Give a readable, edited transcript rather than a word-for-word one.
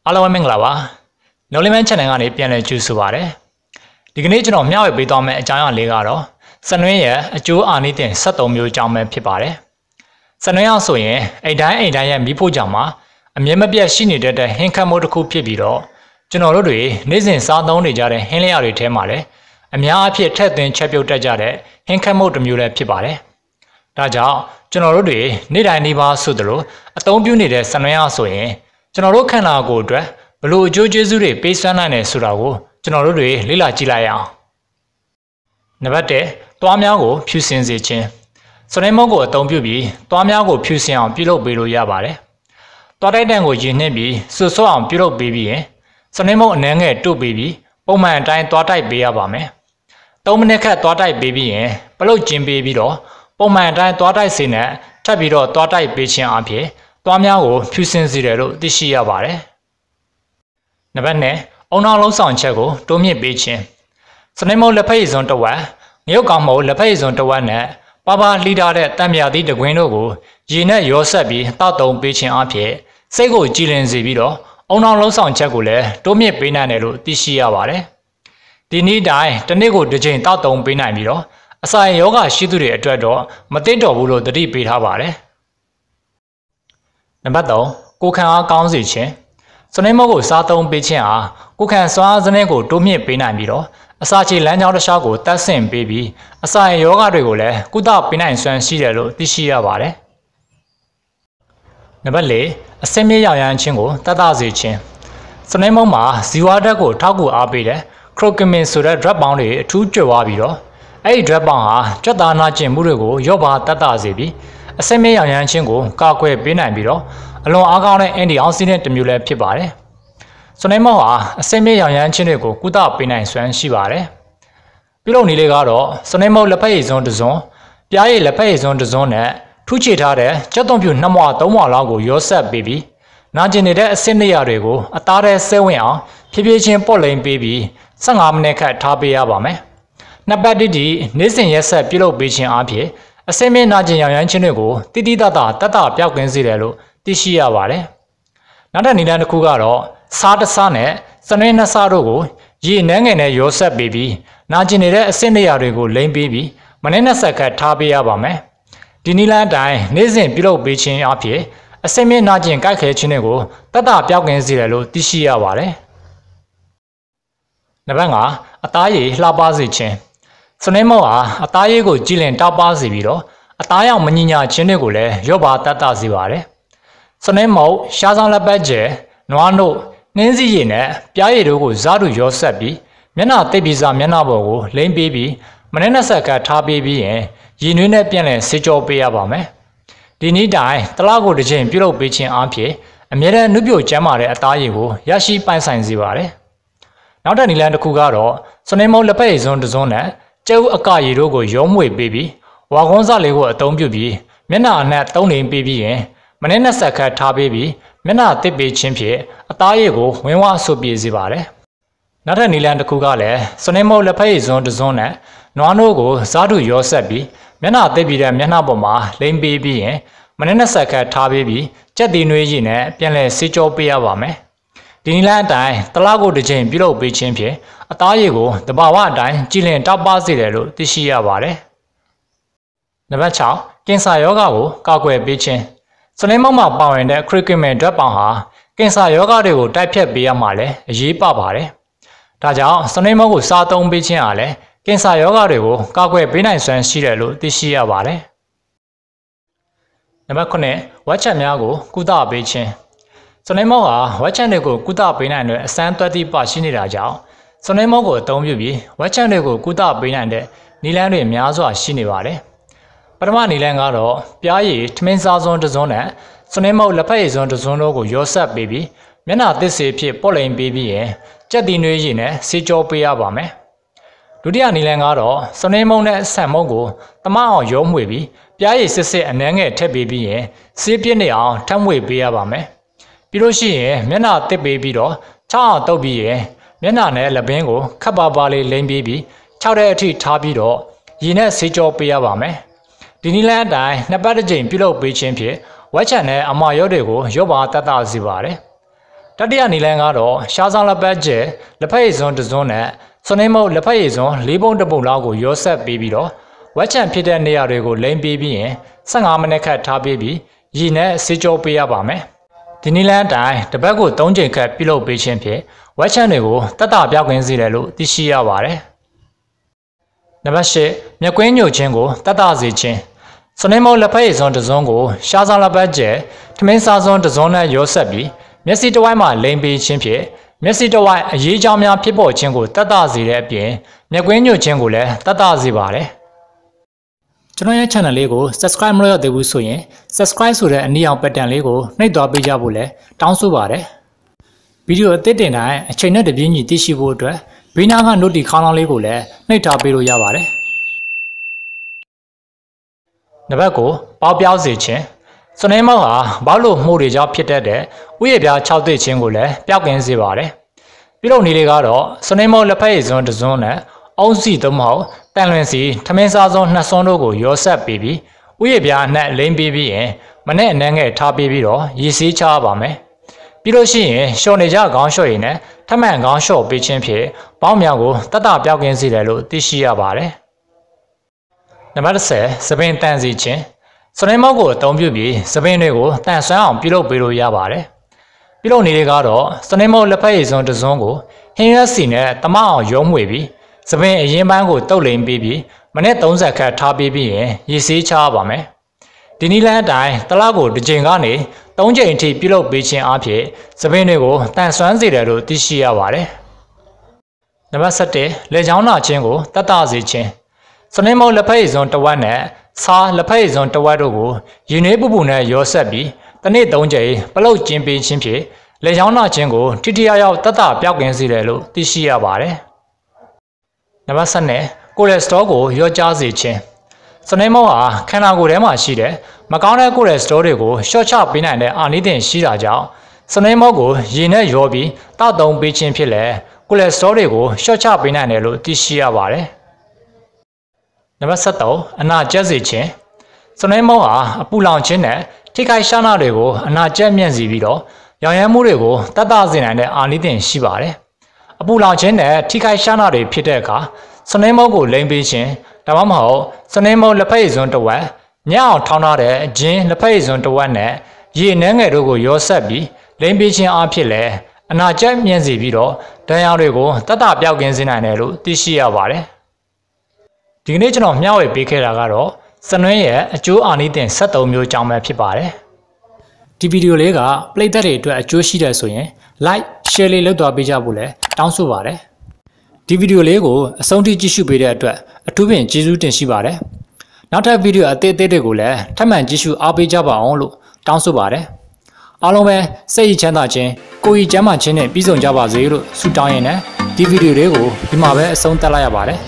အားလုံးပဲမင်္ဂလာပါ။ No Limit Channel ကနေပြန်လည်ကြိုဆိုပါရစေ။ဒီကနေ့ကျွန်တော်မျှဝေပေးသွားမယ့်အကြောင်းအရာလေးကတော့စနွင်းရဲ့အကျိုးအာနိသင်73မျိုးအကြောင်းပဲဖြစ်ပါတယ်။စနွင်းအောင်ဆိုရင်အိမ်တိုင်းရဲ့မိဖို့ကြောင့်မှာအမြဲမပြတ်ရှိနေတဲ့ဟင်းခတ်မှုတစ်ခုဖြစ်ပြီးတော့ကျွန်တော်တို့တွေနေ့စဉ်စားသုံးနေကြတဲ့ဟင်းလျာတွေထဲမှာလည်းအများအပြားထည့်သွင်းချက်ပြုတ်တတ်ကြတဲ့ဟင်းခတ်မှုတစ်မျိုးလည်းဖြစ်ပါတယ်။ဒါကြောင့်ကျွန်တော်တို့တွေနေ့တိုင်းနေ့ပါဆိုသလိုအသုံးပြုနေတဲ့စနွင်းအောင်ဆိုရင်ကျွန်တော်တို့ခန္ဓာကိုယ်အတွက်ဘလို့အကျိုးကျေးဇူးတွေပေးစွမ်းနိုင်တယ်ဆိုတာကိုကျွန်တော်တို့တွေလေ့လာကြည့်လိုက်ရအောင်။နံပါတ်1သွားများကိုဖြူစင်စေခြင်းစနွင်းမုတ်ကိုအသုံးပြုပြီးသွားများကိုဖြူစင်အောင်ပြုလုပ်ပေးလို့ရပါတယ်။သွားတိုက်တန်ကိုရည်နှင်းပြီးဆွဆွအောင်ပြုလုပ်ပေးပြီးရင်စနွင်းမုတ်အနှဲငယ်တုတ်ပေးပြီးပုံမှန်အတိုင်းသွားတိုက်ပေးရပါမယ်။3မိနစ်ခန့်သွားတိုက်ပေးပြီးရင်ပလုတ်ကျင်းပေးပြီးတော့ပုံမှန်အတိုင်းသွားတိုက်စေနဲ့ထပ်ပြီးတော့သွားတိုက်ပေးခြင်းအပြင်သွားများကိုဖြူစင်စေတယ်လို့သိရှိရပါတယ်။နံပါတ်2အုံနောက်လုံးဆောင်ချက်ကိုတိုးမြင့်ပေးခြင်းစနွင်းမုတ်လက်ဖက်ရည်စွန်းတစ်ဝက်ငရုတ်ကောင်မုတ်လက်ဖက်ရည်စွန်းတစ်ဝက်နဲ့ပါပါလှီးထားတဲ့တံမြာသီးတစ်ကွင်းတို့ကိုရေနဲ့ရောဆက်ပြီးတောက်တုံပေးခြင်းအပြင်စိတ်ကိုကြည်လင်စေပြီးတော့အုံနောက်လုံးဆောင်ချက်ကိုလည်းတိုးမြင့်ပေးနိုင်တယ်လို့သိရှိရပါတယ်။ဒီနေ့တိုင်းတစ်နေ့ကိုတစ်ချိန်တောက်တုံပေးနိုင်ပြီးတော့အစာရောဂါရှိသူတွေအတွက်တော့မသိတော့ဘူးလို့သတိပေးထားပါတယ်။နံပါတ်3ကိုခံအားကောင်းစေခြင်းစနွင်းမုတ်ကိုစားသုံးပေးခြင်းဟာကိုခံစွမ်းအားစနစ်ကိုတိုးမြင့်ပေးနိုင်ပြီးတော့အစာချေလမ်းကြောင်းတစ်လျှောက်ကိုတက်ဆင့်ပေးပြီးအစာရောဂါတွေကိုလည်းကုသပေးနိုင်စွမ်းရှိတယ်လို့သိရှိရပါတယ်။နံပါတ်4အဆင့်မြင့်ရောင်ရမ်းခြင်းကိုတတ်တာစေခြင်းစနွင်းမုတ်မှာဇီဝဓာတ်ကိုထောက်ကူအားပေးတဲ့ခရိုကမင်ဆိုတဲ့ drug ပေါင်းတွေအထူးကျွတ်သွားပြီးတော့အဲ့ဒီ drug ပေါင်းဟာကြွက်သားနာကျင်မှုတွေကိုရော့ပါတတ်တာစေပြီးအဆင့်မြင့်ရောင်ရမ်းခြင်းကိုကာကွယ်ပေးနိုင်ပြီးတော့အလွန်အားကောင်းတဲ့အန်တီအောက်ဆီဒန့်တစ်မျိုးလည်းဖြစ်ပါတယ်။စနွင်းမုတ်ဟာအဆင့်မြင့်ရောင်ရမ်းခြင်းတွေကိုကုသပေးနိုင်စွမ်းရှိပါတယ်။ပြုလုပ်နည်းလေးကတော့စနွင်းမုတ်လက်ဖက်ရည်စွန်းတစ်စွန်း၊ပြားရည်လက်ဖက်ရည်စွန်းတစ်စွန်းနဲ့ထူးချေထားတဲ့ကြက်သွန်ဖြူ2မွှာ3မွှာလောက်ကိုရောဆက်ပေးပြီးနာကျင်နေတဲ့အဆင့်နေရာတွေကိုအသားထဲဆဲဝင်အောင်ဖြည်းဖြည်းချင်းပေါ့လိမ်ပေးပြီး15မိနစ်ခန့်ထားပေးရပါမယ်။နှစ်ပတ်တိနေ့စဉ်ရက်ဆက်ပြုလုပ်ပေးခြင်းအပြင်အဆင့်မြင့်နာကျင်ရောင်ရမ်းခြင်းတွေကိုတိတိတတ်တာပျောက်ကင်းစေတယ်လို့သိရှိရပါတယ်။နောက်ထပ်နည်းလမ်းတစ်ခုကတော့စားတစားနဲ့စနွင်းနှစ်စားတို့ကိုရေနှမ်းငယ်နဲ့ရောဆက်ပေးပြီးနာကျင်နေတဲ့အဆင့်နေရာတွေကိုလိမ်ပေးပြီးမိနစ်20ခန့်ထားပေးရပါမယ်။ဒီနည်းလမ်းအတိုင်းနေ့စဉ်ပြုလုပ်ပေးခြင်းအပြင်အဆင့်မြင့်နာကျင်ကြိုက်ခဲခြင်းတွေကိုတတ်တာပျောက်ကင်းစေတယ်လို့သိရှိရပါတယ်။နံပါတ်5အသားရည်လှပစေခြင်းစနွင်းမုတ်ဟာအသားရည်ကိုကြည်လင်တောက်ပစေပြီးတော့အသားရောင်မညညာခြင်းတွေကိုလည်းရော့ပါတတ်တာစေပါတယ်။စနွင်းမုတ်ရှားဆောင်လက်ပတ်ကျဲနွားနို့နှင်းစည်းရည်နဲ့ပြားရည်တို့ကိုဇာတူရောဆက်ပြီးမျက်နှာတိတ်ပြီးစားမျက်နှာပေါ်ကိုလိမ့်ပေးပြီးမိနစ်20ခန့်ထားပေးပြီးရင်ရည်နွေးနဲ့ပြန်လည်ဆေးကြောပေးရပါမယ်။ဒီနေ့တိုင်းတစ်လကိုတစ်ချိန်ပြုလုပ်ပေးခြင်းအပြင်အမြဲတမ်းနှုတ်ပြကျန်းမာတဲ့အသားရည်ကိုရရှိပိုင်ဆိုင်စေပါတယ်။နောက်တဲ့နည်းလမ်းတစ်ခုကတော့စနွင်းမုတ်လက်ဖက်ရည်စွန်းတစ်စွန်းနဲ့ကျုပ်အကရည်တို့ကိုရောမွေပေးပြီးဝါကုန်းစလေးကိုအသုံးပြုပြီးမျက်နှာအနှံ့3လိမ်ပေးပြီးရင်မိနစ်20ခန့်ထားပေးပြီးမျက်နှာတစ်ပေးခြင်းဖြင့်အသားရည်ကိုဝင်းဝဆူပြေစေပါတယ်။နောက်ထပ်နည်းလမ်းတစ်ခုကလည်းစနွင်းမုတ်လက်ဖက်ရည်စွန်းတစ်စွန်းနဲ့နွားနို့ကိုဇာတူရောဆက်ပြီးမျက်နှာတစ်ပြီးတဲ့မျက်နှာပေါ်မှာလိမ်ပေးပြီးရင်မိနစ်20ခန့်ထားပေးပြီးကြက်သီးနွေးရည်နဲ့ပြန်လည်ဆေးကြောပေးရပါမယ်။ဒီနည်းလမ်းအတိုင်းတစ်လကိုတစ်ချိန်ပြုလုပ်ပေးခြင်းဖြင့်အသားရည်ကိုတဘာဝအတိုင်းကြည်လင်တောက်ပစေတယ်လို့သိရှိရပါတယ်။နံပါတ်6ကင်ဆာရောဂါကိုကာကွယ်ပေးခြင်းစနွင်းမုတ်မှာပါဝင်တဲ့ခရစ်ကမင်ဓာတ်ပေါင်းဟာကင်ဆာရောဂါတွေကိုတိုက်ဖြတ်ပေးရမှာလည်းအရေးပါပါတယ်။ဒါကြောင့်စနွင်းမုတ်ကိုစားသုံးပေးခြင်းဟာလည်းကင်ဆာရောဂါတွေကိုကာကွယ်ပေးနိုင်စွမ်းရှိတယ်လို့သိရှိရပါတယ်။နံပါတ်9ဝက်ချက်များကိုကုသပေးခြင်းစနွင်းမုတ်ဟာဝက်ချက်တွေကိုကုသပေးနိုင်တဲ့အစမ်းသွက်တိပါရှိနေတာကြောင့်စနွင်းမုတ်ကိုအသုံးပြုပြီးဝက်ချက်တွေကိုကုသပေးနိုင်တဲ့နည်းလမ်းတွေများစွာရှိနေပါတယ်။ပထမနည်းလမ်းကတော့ပြားရည်ထမင်းစားစွန်းတစ်စွန်းနဲ့စနွင်းမုတ်လက်ဖက်ရည်စွန်းတစ်စွန်းတို့ကိုရောဆက်ပေးပြီးမျက်နှာသစ်စေဖြစ်ပေါ့လိမ်ပေးပြီးရင်ကြက်သီးနွေးရည်နဲ့ဆေးကြောပေးရပါမယ်။ဒုတိယနည်းလမ်းကတော့စနွင်းမုတ်နဲ့ဆန်မုတ်ကိုတမအောင်ရောမှွေပြီးပြားရည်စစ်အနှဲငယ်ထည့်ပေးပြီးရင်ဆေးပြည့်နေအောင်ထပ်မှွေပေးရပါမယ်။ပြီးလို့ရှိရင်မျက်နှာသစ်ပေးပြီးတော့ချောင်းအောင်တုပ်ပြီးရင်မျက်နှာနဲ့လက်ပင်ကိုခပ်ပါပါလေးလိမ်ပြီး6တဲ့အထိထားပြီးတော့ရည်နဲ့ဆေးကြောပေးရပါမယ်။ဒီနည်းလမ်းအတိုင်းနှစ်ပတ်တစ်ကြိမ်ပြုလုပ်ပေးခြင်းဖြင့်ဝက်ချန်နဲ့အမာရော့တွေကိုရော့ပါတတ်တာစေပါတယ်။ တတိယနီလန်ကတော့ရှားဆောင်လက်ပတ်ကျဲလက်ဖက်ရည်စွန်းတစ်စွန်းနဲ့စွန်နေမုတ်လက်ဖက်ရည်စွန်း၄ပုံတစ်ပုံလောက်ကိုရောဆက်ပေးပြီးတော့ဝက်ချန်ဖြစ်တဲ့နေရာတွေကိုလိမ့်ပေးပြီးရင်15မိနစ်ခန့်ထားပေးပြီးရေနဲ့ဆေးကြောပေးရပါမယ်ဒီနီလန်အတိုင်းတစ်ပတ်ကို3ချိန်ခန့်ပြုလုပ်ပေးခြင်းဖြင့်ဝက်ချန်တွေကိုတက်တာပြောက်ကင်းစေတယ်လို့သိရှိရပါတယ်နံပါတ်၈မျက်ကွင်းညို့ခြင်းကိုတက်တာစေခြင်းစွန်နေမုတ်လက်ဖက်ရည်စွန်းတစ်စွန်းကိုရှားဆောင်လက်ပတ်ကျဲထမင်းစားစွန်းတစ်စွန်းနဲ့ရောဆက်ပြီးမျက်စိတစ်ဝိုက်မှာလိမ့်ပေးခြင်းဖြင့်မျက်စိတစ်ဝိုက်အရေးကြောင်းများဖြစ်ပေါ်ခြင်းကိုတက်တာစေတဲ့အပြင်မျက်ကွင်းညို့ခြင်းကိုလည်းတက်တာစေပါတယ်ကျွန်တော်ရဲ့ channel လေးကို subscribe မလုပ်ရသေးဘူးဆိုရင် subscribe ဆိုတဲ့အနည်းအောင်ဘတ်တန်လေးကိုနှိပ်သွားပေးကြဖို့လည်းတောင်းဆိုပါတယ်ဗီဒီယိုအသစ်တင်တိုင်းအချိန်နဲ့တပြေးညီသိရှိဖို့အတွက်ဘေးနားက note ခေါင်းလောင်းလေးကိုလည်းနှိပ်ထားပေးလို့ရပါတယ်နံပါတ်9ပေါက်ပြောက်စေခြင်းစွန်နေမောက်ဟာဘောက်လို့မှုတွေကြောင့်ဖြစ်တတ်တဲ့ဥယျာဉ်ပြား6သိခြင်းကိုလည်းပျောက်ကင်းစေပါတယ်ပြုလုပ်နည်းလေးကတော့စွန်နေမောက်လက်ဖက်ရည်စွန်းတစ်စွန်းနဲ့အုံးစီသို့မဟုတ်တန်လွင်စီထမင်းစားစွန်း2စွန်းတို့ကိုရောဆက်ပေးပြီးဥယျာဉ်ပြားအနှံ့လိမ့်ပေးပြီးရင်မနဲ့အနှံ့ငယ်ထားပေးပြီးတော့ရေစီးချပါမယ်ပြီးလို့ရှိရင်လျှော်နေကြခေါင်းလျှော်ရည်နဲ့ထမှန်ခေါင်းလျှော်ပေးခြင်းဖြင့်ပေါင်းများကိုတက်တာပြောက်ကင်းစေတယ်လို့သိရှိရပါတယ်နံပါတ်10စပင်တန်စီခြင်းစွန်နေမောက်ကိုအသုံးပြုပြီးစပင်းတွေကိုတန်ဆွမ်းအောင်ပြုလုပ်ပေးလို့ရပါတယ်။ပြုလုပ်နည်းလေးကတော့စွန်နေမောက်လက်ဖက်ရည်စွန်းတစ်စွန်းကိုဟင်းရွက်စီနဲ့တမအောင်ရုံးမှွေပြီးစပင်းအရင်ပန်းကိုတုပ်လိမ်ပေးပြီးမိနစ်30ခန့်ထားပေးပြီးရင်ရေဆေးချပါမယ်။ဒီနည်းလမ်းအတိုင်းတစ်လကိုတစ်ကြိမ်ကနေ3ကြိမ်အထိပြုလုပ်ပေးခြင်းအပြင်စပင်းတွေကိုတန်ဆွမ်းစေတယ်လို့သိရှိရပါတယ်။နံပါတ်7လက်ချောင်းနာခြင်းကိုတက်တာစေခြင်းစွန်နေမောက်လက်ဖက်ရည်စွန်းတစ်ဝက်နဲ့စားလက်ဖက်ရည်စွန်းတစ်ဝက်တို့ကိုရေနွေးပူပူနဲ့ရောဆက်ပြီးတစ်နေ့3ကြိမ်ပလုတ်ကျင်းပေးခြင်းဖြင့်လက်ချောင်းနာခြင်းကိုထိထိရောက်ရောက်တက်တာပြောက်ကင်းစေတယ်လို့သိရှိရပါတယ်။နံပါတ်7ကိုလက်စတရောကိုရောကြားစေခြင်းစွန်နေမောက်ဟာခန္ဓာကိုယ်ထဲမှာရှိတဲ့မကောင်းတဲ့ကိုလက်စတရောတွေကိုရှော့ချပေးနိုင်တဲ့အာနိသင်ရှိတာကြောင့်စွန်နေမောက်ကိုရေနဲ့ရောပြီးတောက်သုံးပေးခြင်းဖြစ်လေကိုလက်စတရောတွေကိုရှော့ချပေးနိုင်တယ်လို့သိရှိရပါတယ်။နံပါတ်7အနာကျက်စေခြင်းစွန်နေမောက်ဟာအပူလောင်ခြင်းနဲ့ထိခိုက်ရှားနာတွေကိုအနာကျက်မြင့်စေပြီးတော့ရောင်ရမ်းမှုတွေကိုတတ်တာစေနိုင်တဲ့အာနိသင်ရှိပါတယ်အပူလောင်ခြင်းနဲ့ထိခိုက်ရှားနာတွေဖြစ်တဲ့အခါစွန်နေမောက်ကိုလိမ့်ပေးခြင်းဒါမှမဟုတ်စွန်နေမောက်လက်ဖက်ရည်စွန်းတစ်ဝက်ညအောင်ထောင်းထားတဲ့ဂျင်းလက်ဖက်ရည်စွန်းတစ်ဝက်နဲ့ရေနှဲငယ်တို့ကိုရောဆက်ပြီးလိမ့်ပေးခြင်းအဖြစ်လဲအနာကျက်မြင့်စေပြီးတော့ဒဏ်ရာတွေကိုတတ်တာပြောက်ကင်းစေနိုင်တယ်လို့သိရှိရပါတယ်ဒီကနေ့ကျွန်တော်မျှဝေပေးခဲ့တာကတော့စနွင်းရဲ့အကျိုးအာနိသင်73မျိုးကြောင်းပဲဖြစ်ပါတယ်ဒီဗီဒီယိုလေးကပရိသတ်တွေအတွက်အကျိုးရှိတယ်ဆိုရင် like share လေးလုပ်သွားပေးကြဖို့လည်းတောင်းဆိုပါတယ်ဒီဗီဒီယိုလေးကိုအဆုံးထိကြည့်ရှုပေးတဲ့အတွက်အထူးပင်ကျေးဇူးတင်ရှိပါတယ်နောက်ထပ်ဗီဒီယိုအသစ်တွေကိုလည်းထပ်မံကြည့်ရှုအားပေးကြပါအောင်လို့တောင်းဆိုပါတယ်အားလုံးပဲစိတ်ရည်ချမ်းသာခြင်းကိုယ်ရည်ကျန်းမာခြင်းနဲ့ပြည့်စုံကြပါစေလို့ဆုတောင်းရင်းနဲ့ဒီဗီဒီယိုလေးကိုဒီမှာပဲအဆုံးသတ်လိုက်ရပါတယ်